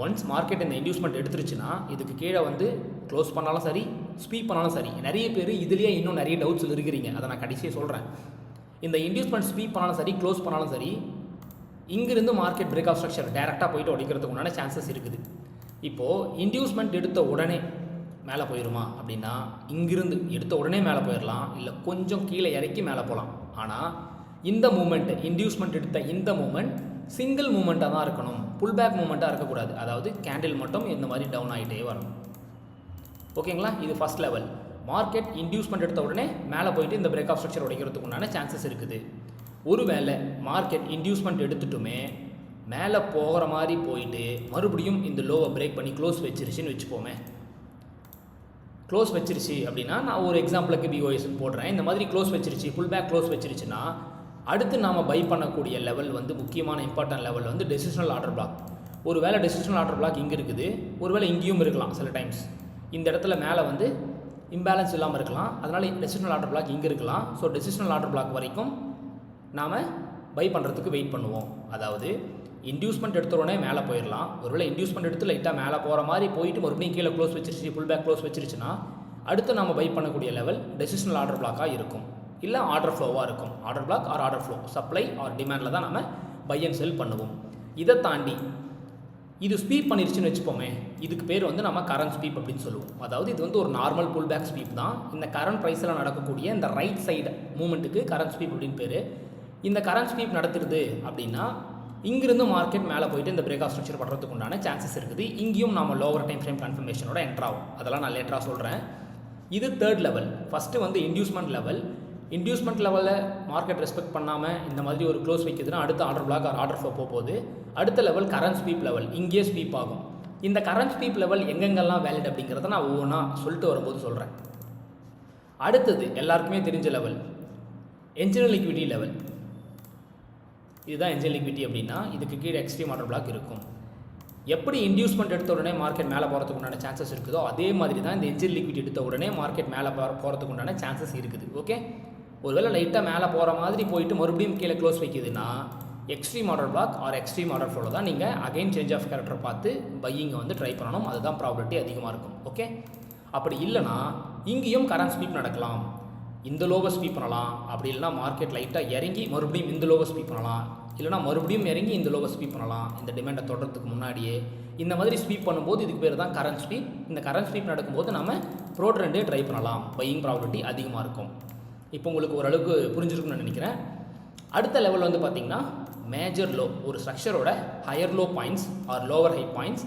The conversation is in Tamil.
ஒன்ஸ் மார்க்கெட் இந்த இன்டியூஸ்மெண்ட் எடுத்துருச்சுன்னா இதுக்கு கீழே வந்து க்ளோஸ் பண்ணாலும் சரி, ஸ்வீப் பண்ணாலும் சரி. நிறைய பேர் இதுலேயே இன்னும் நிறைய டவுட்ஸ் இருக்கிறீங்க. அதை நான் கடைசியாக சொல்கிறேன். இந்த இன்டியூஸ்மெண்ட் ஸ்வீப் பண்ணாலும் சரி, க்ளோஸ் பண்ணாலும் சரி, இங்கிருந்து மார்க்கெட் பிரேக் ஆஃப் ஸ்ட்ரக்சர் டேரெக்டாக போய்ட்டு உடைக்கிறதுக்கு உண்டான சான்சஸ் இருக்குது. இப்போது இன்டியூஸ்மெண்ட் எடுத்த உடனே மேலே போயிடுமா அப்படின்னா, இங்கிருந்து எடுத்த உடனே மேலே போயிடலாம், இல்லை கொஞ்சம் கீழே இறக்கி மேலே போகலாம். ஆனால் இந்த மூமெண்ட், இன்டியூஸ்மெண்ட் எடுத்த இந்த மூமெண்ட் சிங்கிள் மூமெண்ட்டாக தான் இருக்கணும், புல் பேக் மூமெண்ட்டாக இருக்கக்கூடாது. அதாவது கேண்டில் மட்டும் இந்த மாதிரி டவுன் ஆகிட்டே வரணும். ஓகேங்களா? இது ஃபஸ்ட் லெவல். மார்க்கெட் இன்டியூஸ்மெண்ட் எடுத்த உடனே மேலே போயிட்டு இந்த பிரேக் ஆஃப் ஸ்ட்ரக்சர் உடைக்கிறதுக்கு உண்டான சான்சஸ் இருக்குது. ஒருவேளை மார்க்கெட் இன்டியூஸ்மெண்ட் எடுத்துட்டுமே மேலே போகிற மாதிரி போயிட்டு மறுபடியும் இந்த லோவை பிரேக் பண்ணி க்ளோஸ் வச்சிருச்சுன்னு வச்சுப்போமே. க்ளோஸ் வச்சிருச்சு அப்படின்னா, நான் ஒரு எக்ஸாம்பிளுக்கு பிஓஎஸ்ன்னு போடுறேன். இந்த மாதிரி க்ளோஸ் வச்சிருச்சு, புல் பேக் க்ளோஸ் வச்சிருச்சுன்னா, அடுத்து நாம் பை பண்ணக்கூடிய லெவல் வந்து முக்கியமான இம்பார்ட்டன்ட் லெவல் வந்து டெசிஷனல் ஆர்டர் பிளாக். ஒரு வேளை டெசிஷனல் ஆர்டர் பிளாக் இங்கே இருக்குது, ஒரு வேளை இங்கேயும் இருக்கலாம். சில டைம்ஸ் இந்த இடத்துல மேலே வந்து இம்பேலன்ஸ் இல்லாமல் இருக்கலாம். அதனால் டெசிஷனல் ஆர்டர் பிளாக் இங்கே இருக்கலாம். ஸோ டெசிஷனல் ஆர்டர் பிளாக் வரைக்கும் நாம் பை பண்ணுறதுக்கு வெயிட் பண்ணுவோம். அதாவது இன்டியூஸ்மெண்ட் எடுத்த உடனே மேலே போயிடலாம். ஒருவேளை இன்டியூஸ்மெண்ட் எடுத்து லைட்டாக மேலே போகிற மாதிரி போயிட்டு மறுபடியும் கீழே க்ளோஸ் வச்சிருச்சு, புல் பேக் க்ளோஸ் வச்சிருச்சுன்னா, அடுத்து நம்ம பை பண்ணக்கூடிய லெவல் டெசிஷனல் ஆர்டர் பிளாக்காக இருக்கும், இல்லை ஆர்டர் ஃப்ளோவாக இருக்கும். Order block or order flow, supply or டிமாண்டில் தான் நம்ம பை அண்ட் செல் பண்ணுவோம். இதை தாண்டி இது ஸ்வீப் பண்ணிருச்சுன்னு வச்சுப்போமே, இதுக்கு பேர் வந்து நம்ம கரண்ட் ஸ்வீப் அப்படின்னு சொல்லுவோம். அதாவது இது வந்து ஒரு நார்மல் புல் பேக் ஸ்வீப் தான். இந்த கரண்ட் ப்ரைஸில் நடக்கக்கூடிய இந்த ரைட் சைடு மூமெண்ட்டுக்கு கரண்ட் ஸ்வீப் அப்படின்னு பேர். இந்த கரண்ட் ஸ்வீப் நடத்துறது அப்படின்னா, இங்கிருந்து மார்க்கெட் மேலே போயிட்டு இந்த பிரேக் ஆஃப் ஸ்ட்ரக்சர் பண்ணுறதுக்கு உண்டான சான்சஸ் இருக்குது. இங்கேயும் நம்ம லோவர் டைம் ஃப்ரேம் கன்ஃபர்மேஷனோட என்ட்ரு ஆகும். அதெல்லாம் நான் லேட்டராக சொல்கிறேன். இது தேர்ட் லெவல். ஃபஸ்ட்டு வந்து இன்டியூஸ்மெண்ட் லெவல். இன்டியூஸ்மெண்ட் லெவலில் மார்க்கெட் ரெஸ்பெக்ட் பண்ணாமல் இந்த மாதிரி ஒரு க்ளோஸ் வைக்கிறதுனா அடுத்த order block or order flow போகுது. அடுத்த லெவல் கரண்ட் ஸ்வீப் லெவல், இங்கேயே ஸ்வீப் ஆகும். இந்த கரண்ட் ஸ்வீப் லெவல் எங்கெங்கெல்லாம் வேலிட் அப்படிங்கிறத நான் ஒவ்வொன்றா சொல்லிட்டு வரும்போது சொல்கிறேன். அடுத்தது எல்லாருக்குமே தெரிஞ்ச லெவல் என்ஜினியர் லிக்விடிட்டி லெவல். இதுதான் என்ஜினியர் லிக்விடிட்டி அப்படின்னா, இதுக்கு கீழே எக்ஸ்ட்ரீம் ஆர்டர் பிளாக் இருக்கும். எப்படி இன்டியூஸ்மெண்ட் எடுத்த உடனே மார்க்கெட் மேலே போகிறதுக்கு உண்டான சான்சஸ் இருக்குதோ, அதே மாதிரி தான் இந்த என்ஜினியர் லிக்விடிட்டி எடுத்த உடனே மார்க்கெட் மேலே போகிறதுக்கு உண்டான சான்சஸ் இருக்குது. ஓகே, ஒருவேளை லைட்டாக மேலே போகிற மாதிரி போயிட்டு மறுபடியும் கீழே க்ளோஸ் வைக்குதுன்னா, extreme order block or extreme order ஃப்ளோவில் தான் நீங்கள் அகைன் சேஞ்ச் ஆஃப் கேரக்டர் பார்த்து பையிங்கை வந்து ட்ரை பண்ணணும். அதுதான் ப்ராபபிலிட்டி அதிகமாக இருக்கும். ஓகே, அப்படி இல்லைனா இங்கேயும் கரண்ட் ஸ்வீப் நடக்கலாம். இந்த லோவை ஸ்வீப் பண்ணலாம், அப்படி இல்லைனா மார்க்கெட் லைட்டாக இறங்கி மறுபடியும் இந்த லோவை ஸ்வீப் பண்ணலாம், இல்லைனா மறுபடியும் இறங்கி இந்த லோவை ஸ்வீப் பண்ணலாம். இந்த டிமாண்டை தொடர்றதுக்கு முன்னாடியே இந்த மாதிரி ஸ்வீப் பண்ணும்போது இதுக்கு பேர் தான் கரண்ட் ஸ்வீப். இந்த கரண்ட் ஸ்வீப் நடக்கும்போது நம்ம ப்ரோ ட்ரெண்டே ட்ரை பண்ணலாம். பையிங் ப்ராபபிலிட்டி அதிகமாக இருக்கும். இப்போ உங்களுக்கு ஓரளவுக்கு புரிஞ்சிருக்குன்னு நினைக்கிறேன். அடுத்த லெவல் வந்து பார்த்திங்கன்னா மேஜர் லோ, ஒரு ஸ்ட்ரக்சரோட higher low points or lower high points